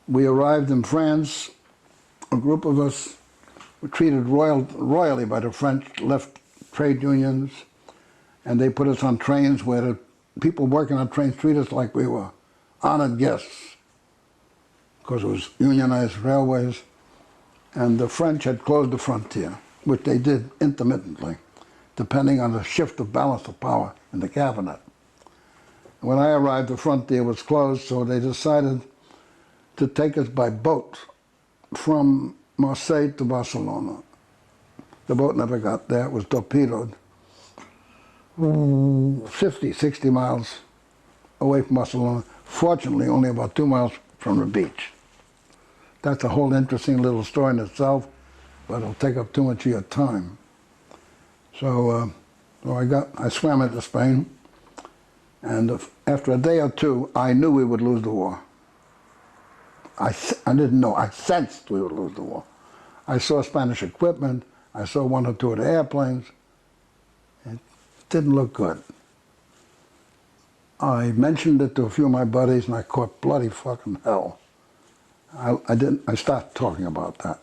We arrived in France. A group of us were treated royally by the French left trade unions, and they put us on trains where the people working on trains treated us like we were honored guests, because it was unionized railways, and the French had closed the frontier, which they did intermittently, depending on the shift of balance of power in the cabinet. When I arrived, the frontier was closed, so they decided to take us by boat from Marseille to Barcelona. The boat never got there. It was torpedoed 50, 60 miles away from Barcelona. Fortunately, only about 2 miles from the beach. That's a whole interesting little story in itself, but it'll take up too much of your time. So, I swam into Spain, and after a day or two, I knew we would lose the war. I didn't know, I sensed we would lose the war. I saw Spanish equipment, I saw 1 or 2 of the airplanes. It didn't look good. I mentioned it to a few of my buddies, and I caught bloody fucking hell. I stopped talking about that.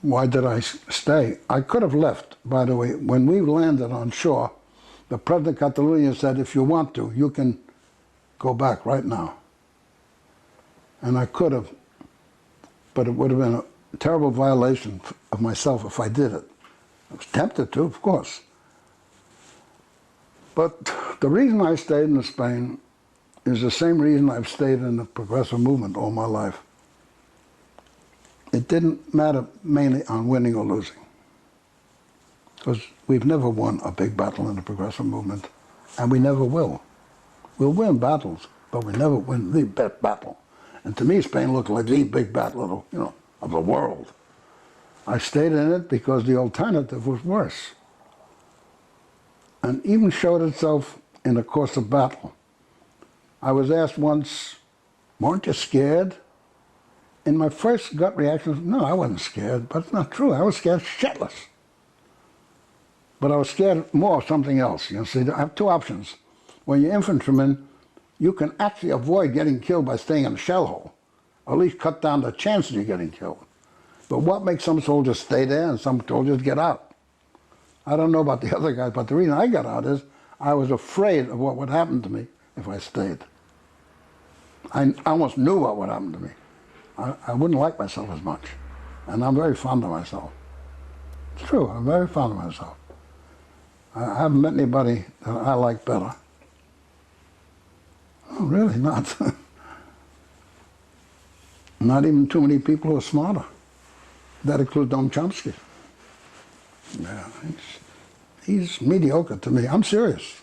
Why did I stay? I could have left, by the way. When we landed on shore, the President of Catalonia said, if you want to, you can go back right now. And I could have, but it would have been a terrible violation of myself if I did it. I was tempted to, of course. But the reason I stayed in Spain is the same reason I've stayed in the progressive movement all my life. It didn't matter mainly on winning or losing, because we've never won a big battle in the progressive movement, and we never will. We'll win battles, but we never win the best battle. And to me, Spain looked like the big battle of the world. I stayed in it because the alternative was worse, and even showed itself in the course of battle. I was asked once, weren't you scared? And my first gut reaction was, no, I wasn't scared, but it's not true. I was scared shitless. But I was scared more of something else. You see, I have 2 options. When you're infantryman, you can actually avoid getting killed by staying in a shell hole, or at least cut down the chance of you getting killed. But what makes some soldiers stay there and some soldiers get out? I don't know about the other guys, but the reason I got out is I was afraid of what would happen to me if I stayed. I almost knew what would happen to me. I wouldn't like myself as much. And I'm very fond of myself. It's true, I'm very fond of myself. I haven't met anybody that I like better. Oh, really not. Not even too many people who are smarter. That includes Noam Chomsky. Yeah, he's mediocre to me. I'm serious.